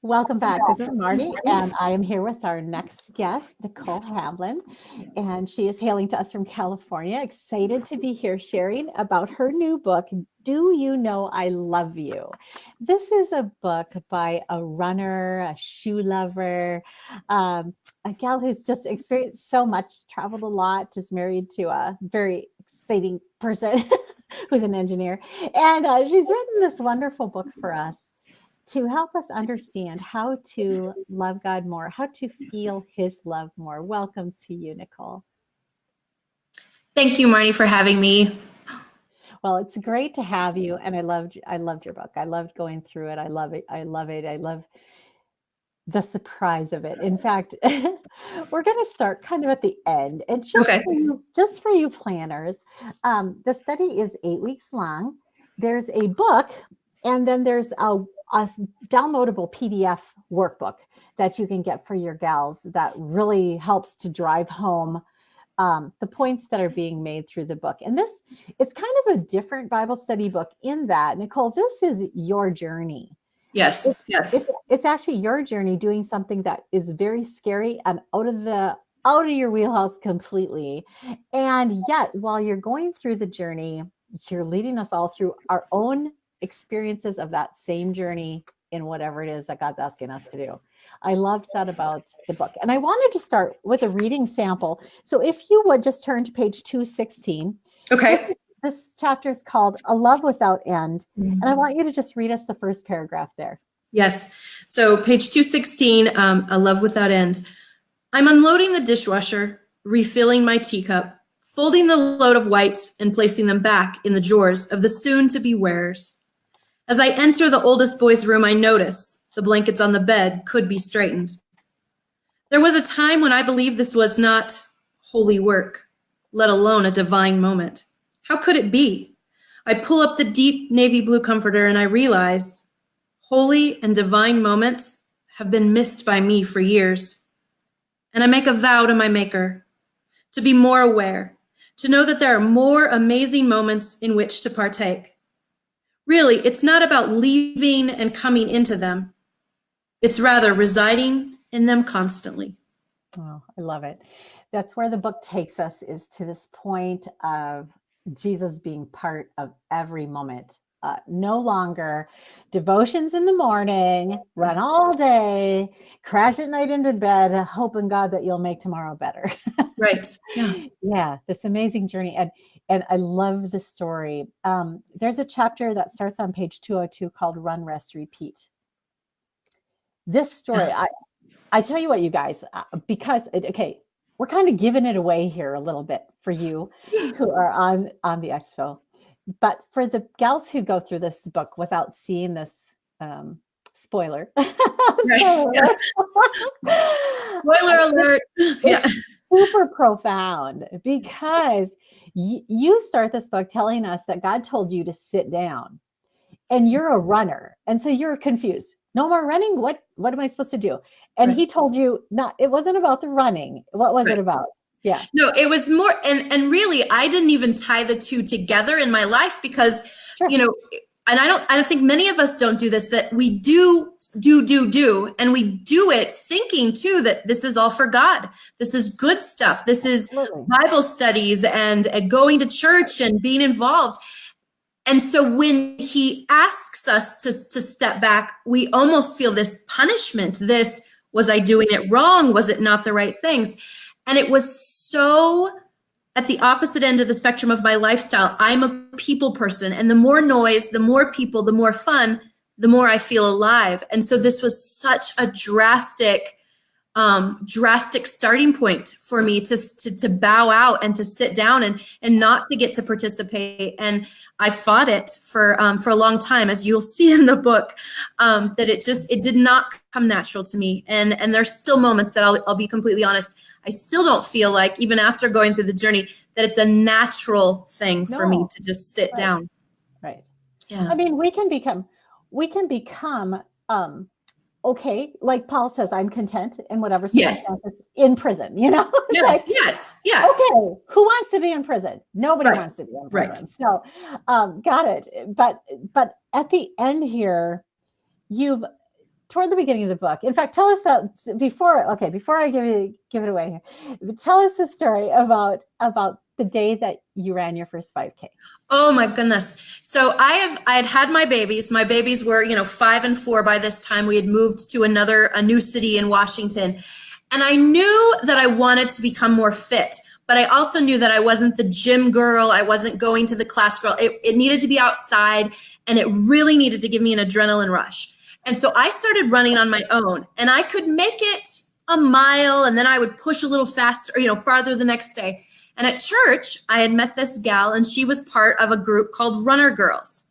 Welcome back. This is Marnie, and I am here with our next guest, Nichole Hamblin, and she is hailing to us from California. Excited to be here sharing about her new book, Do You Know I Love You? This is a book by a runner, a shoe lover, a gal who's just experienced so much, traveled a lot, just married to a very exciting person who's an engineer. And she's written this wonderful book for us to help us understand how to love God more, how to feel his love more. Welcome to you, Nichole. Thank you, Marnie, for having me. Well, it's great to have you. And I loved your book. I loved going through it. I love it. I love the surprise of it. In fact, we're going to start kind of at the end. And just for you planners, the study is 8 weeks long. There's a book, and then there's a downloadable PDF workbook that you can get for your gals that really helps to drive home the points that are being made through the book. And it's kind of a different Bible study book in that, Nichole, this is your journey. Yes. It's actually your journey doing something that is very scary and out of your wheelhouse completely. And yet, while you're going through the journey, you're leading us all through our own experiences of that same journey in whatever it is that God's asking us to do. I loved that about the book. And I wanted to start with a reading sample. So if you would just turn to page 216. Okay. This chapter is called A Love Without End. And I want you to just read us the first paragraph there. Yes. So page 216, A Love Without End. I'm unloading the dishwasher, refilling my teacup, folding the load of whites and placing them back in the drawers of the soon-to-be wearers. As I enter the oldest boy's room, I notice the blankets on the bed could be straightened. There was a time when I believed this was not holy work, let alone a divine moment. How could it be? I pull up the deep navy blue comforter and I realize holy and divine moments have been missed by me for years. And I make a vow to my maker to be more aware, to know that there are more amazing moments in which to partake. Really, it's not about leaving and coming into them. It's rather residing in them constantly. Oh, I love it. That's where the book takes us, is to this point of Jesus being part of every moment. No longer devotions in the morning, run all day, crash at night into bed, hoping God that you'll make tomorrow better. Right. Yeah. Yeah, this amazing journey. And I love the story. There's a chapter that starts on page 202 called Run, Rest, Repeat. This story, I tell you what, you guys, we're kind of giving it away here a little bit for you who are on the Expo. But for the gals who go through this book without seeing this spoiler, Spoiler alert. Yeah. Super profound, because you start this book telling us that God told you to sit down, and you're a runner, and so you're confused. No more running. What am I supposed to do? And He told you not. It wasn't about the running. What was it about? Yeah. No, it was more, and really, I didn't even tie the two together in my life because, and I don't think many of us don't do this, that we do, and we do it thinking too that this is all for God. This is good stuff. This is Bible studies and going to church and being involved. And so when He asks us to step back, we almost feel this punishment. Was I doing it wrong? Was it not the right things? And it was so at the opposite end of the spectrum of my lifestyle. I'm a people person, and the more noise, the more people, the more fun, the more I feel alive. And so this was such a drastic starting point for me to bow out and to sit down and not to get to participate. And I fought it for a long time, as you'll see in the book, that it did not come natural to me. And there's still moments that I'll be completely honest, I still don't feel like, even after going through the journey, that it's a natural thing for me to just sit down. Right. Yeah. I mean, we can become okay, like Paul says, I'm content in whatever circumstances in prison, Yes. Yeah. Okay, who wants to be in prison? Nobody wants to be in prison. So got it. But at the end here, you've toward the beginning of the book. In fact, tell us that before I give it away here. Tell us the story about the day that you ran your first 5K. Oh my goodness. So I had my babies. My babies were, 5 and 4 by this time. We had moved to a new city in Washington. And I knew that I wanted to become more fit, but I also knew that I wasn't the gym girl. I wasn't going to the class girl. It needed to be outside, and it really needed to give me an adrenaline rush. And so I started running on my own, and I could make it a mile, and then I would push a little faster, farther the next day. And at church, I had met this gal, and she was part of a group called Runner Girls.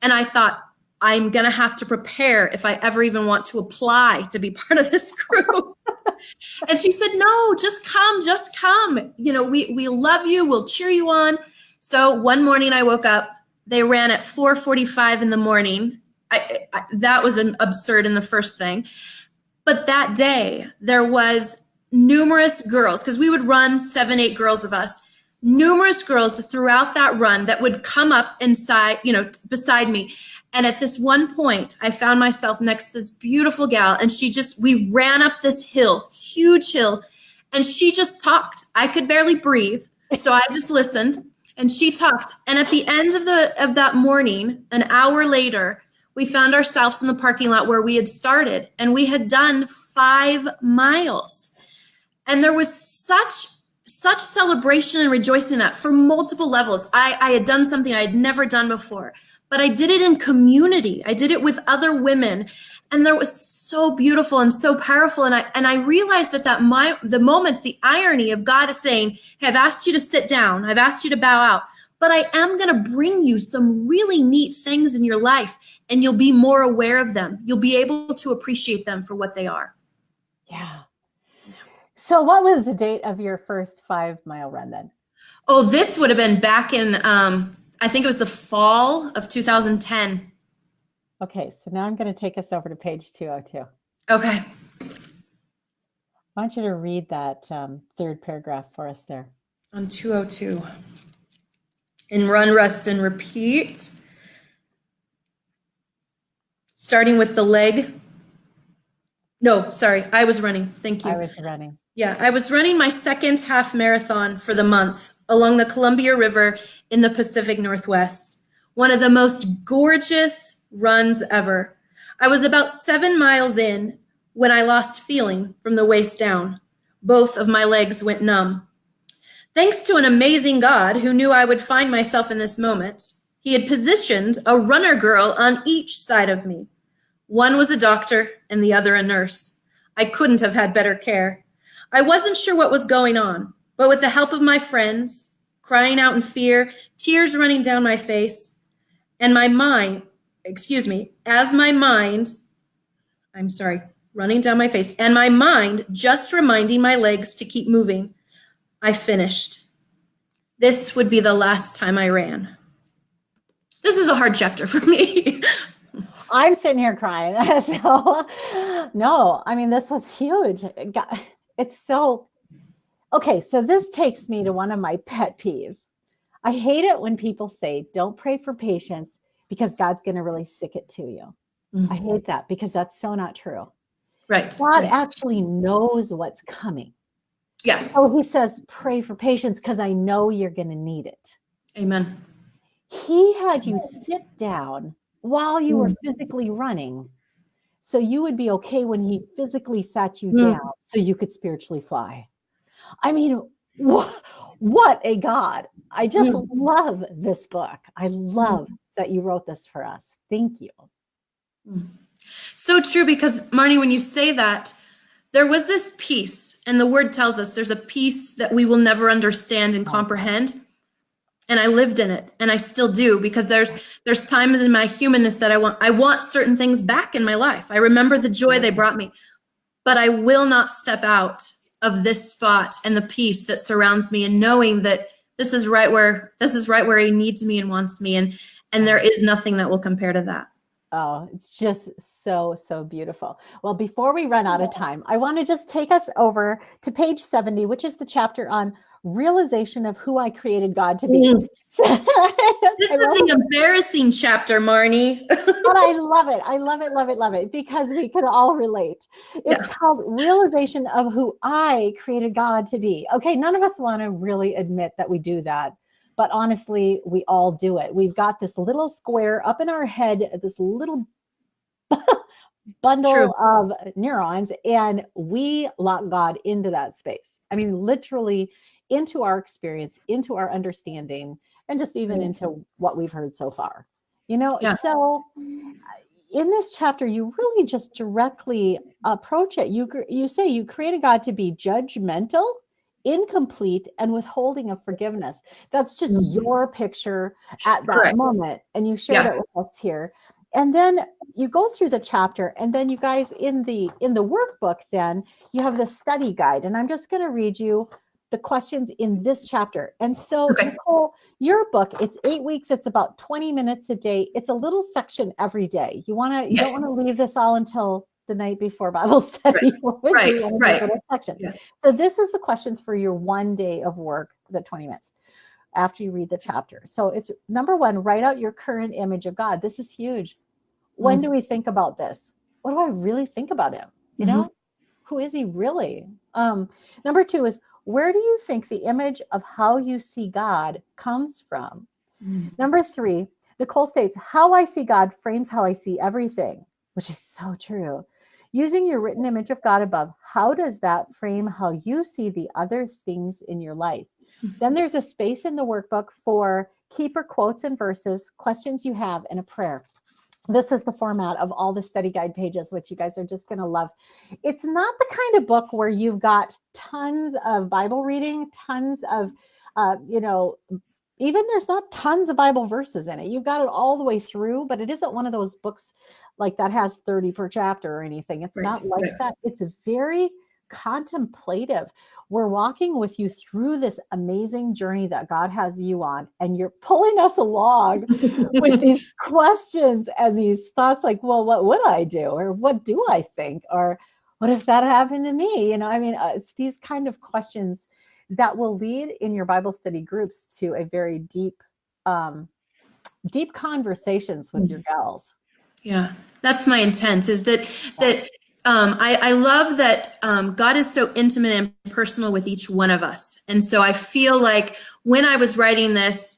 And I thought, I'm going to have to prepare if I ever even want to apply to be part of this group. And she said, no, just come. We love you. We'll cheer you on. So one morning I woke up. They ran at 4:45 in the morning. That was absurd in the first thing. But that day there was numerous girls, because we would run 7, 8 girls of us, numerous girls throughout that run that would come up inside, beside me. And at this one point, I found myself next to this beautiful gal, and we ran up this hill, huge hill, and she just talked. I could barely breathe, so I just listened, and she talked. And at the end of that morning, an hour later, we found ourselves in the parking lot where we had started, and we had done 5 miles. And there was such celebration and rejoicing in that for multiple levels. I had done something I had never done before, but I did it in community. I did it with other women, and there was so beautiful and so powerful. And I realized at the moment, the irony of God is saying, hey, I've asked you to sit down. I've asked you to bow out, but I am going to bring you some really neat things in your life, and you'll be more aware of them. You'll be able to appreciate them for what they are. Yeah. So what was the date of your first 5-mile run then? Oh, this would have been back in, I think it was the fall of 2010. Okay, so now I'm going to take us over to page 202. Okay. I want you to read that third paragraph for us there. On 202. In run, rest, and repeat. Starting with the leg. No, sorry, I was running. Thank you. I was running. Yeah, I was running my second half marathon for the month along the Columbia River in the Pacific Northwest. One of the most gorgeous runs ever. I was about 7 miles in when I lost feeling from the waist down. Both of my legs went numb. Thanks to an amazing God who knew I would find myself in this moment, he had positioned a runner girl on each side of me. One was a doctor and the other a nurse. I couldn't have had better care. I wasn't sure what was going on, but with the help of my friends, crying out in fear, tears running down my face, and running down my face, and my mind just reminding my legs to keep moving, I finished. This would be the last time I ran. This is a hard chapter for me. I'm sitting here crying. So, no, I mean, this was huge. It's so, okay, so this takes me to one of my pet peeves. I hate it when people say, don't pray for patience because God's going to really sick it to you. Mm-hmm. I hate that because that's so not true. Right. God actually knows what's coming. Yeah. So he says, pray for patience because I know you're going to need it. Amen. He had you sit down while you were physically running, so you would be okay when he physically sat you down so you could spiritually fly. I mean, what a God. I just love this book. I love that you wrote this for us. Thank you. So true, because Marnie, when you say that, there was this peace, and the word tells us there's a peace that we will never understand and comprehend. And I lived in it, and I still do, because there's times in my humanness that I want certain things back in my life. I remember the joy they brought me, but I will not step out of this spot and the peace that surrounds me, and knowing that this is right where he needs me and wants me, and there is nothing that will compare to that. Oh, it's just so, so beautiful. Well, before we run out of time, I want to just take us over to page 70, which is the chapter on realization of who I created God to be. Mm. This I is love the embarrassing chapter, Marnie. but I love it. I love it, love it, love it, because we can all relate. It's Yeah. called realization of who I created God to be. Okay, none of us want to really admit that we do that, but honestly, we all do it. We've got this little square up in our head, this little True. bundle of neurons, and we lock God into that space. I mean, literally into our experience, into our understanding, and just even into what we've heard so far. You know, Yeah. so in this chapter, you really just directly approach it. You say you created God to be judgmental, incomplete, and withholding of forgiveness. That's just your picture at that Correct. moment, and you shared Yeah. it with us here. And then you go through the chapter, and then you guys in the workbook, then you have the study guide, and I'm just going to read you the questions in this chapter. And so, Okay. Nichole, your book, it's 8 weeks, it's about 20 minutes a day. It's a little section every day. You Yes. don't want to leave this all until the night before Bible study. Right. Right. Little sections. Yeah. So this is the questions for your one day of work, the 20 minutes after you read the chapter. So it's number 1, write out your current image of God. This is huge. When do we think about this? What do I really think about him? You know, who is he really? Number 2 is, where do you think the image of how you see God comes from? Number 3, Nichole states, how I see God frames how I see everything, which is so true. Using your written image of God above, how does that frame how you see the other things in your life? Then there's a space in the workbook for keeper quotes and verses, questions you have, and a prayer. This is the format of all the study guide pages, which you guys are just going to love. It's not the kind of book where you've got tons of Bible reading, tons of, even there's not tons of Bible verses in it. You've got it all the way through, but it isn't one of those books like that has 30 per chapter or anything. It's not like that. It's very contemplative. We're walking with you through this amazing journey that God has you on, and you're pulling us along with these questions and these thoughts like, well, what would I do? Or what do I think? Or what if that happened to me? You know, I mean, it's these kind of questions that will lead in your Bible study groups to a very deep, deep conversations with your gals. Yeah, that's my intent, is that I love that God is so intimate and personal with each one of us. And so I feel like when I was writing this,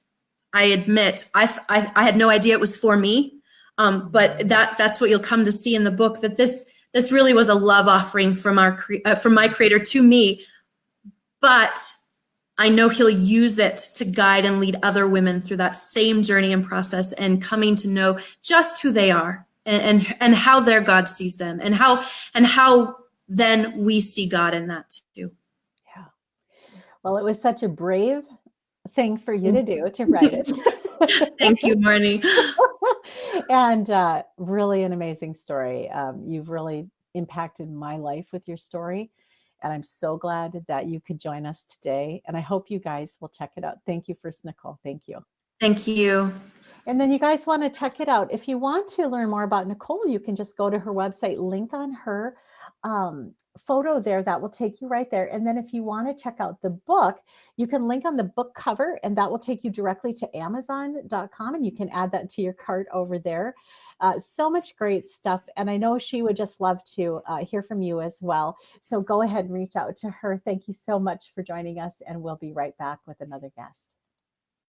I admit I had no idea it was for me, but that's what you'll come to see in the book, that this really was a love offering from my Creator to me. But I know He'll use it to guide and lead other women through that same journey and process, and coming to know just who they are and how their God sees them, and how then we see God in that too. Yeah. Well, it was such a brave thing for you to do, to write it. Thank you, Marnie. And really an amazing story. You've really impacted my life with your story. And I'm so glad that you could join us today. And I hope you guys will check it out. Thank you first, Nichole. Thank you. Thank you. And then you guys want to check it out. If you want to learn more about Nichole, you can just go to her website, link on her photo there. That will take you right there. And then if you want to check out the book, you can link on the book cover, and that will take you directly to Amazon.com, and you can add that to your cart over there. So much great stuff. And I know she would just love to hear from you as well. So go ahead and reach out to her. Thank you so much for joining us, and we'll be right back with another guest.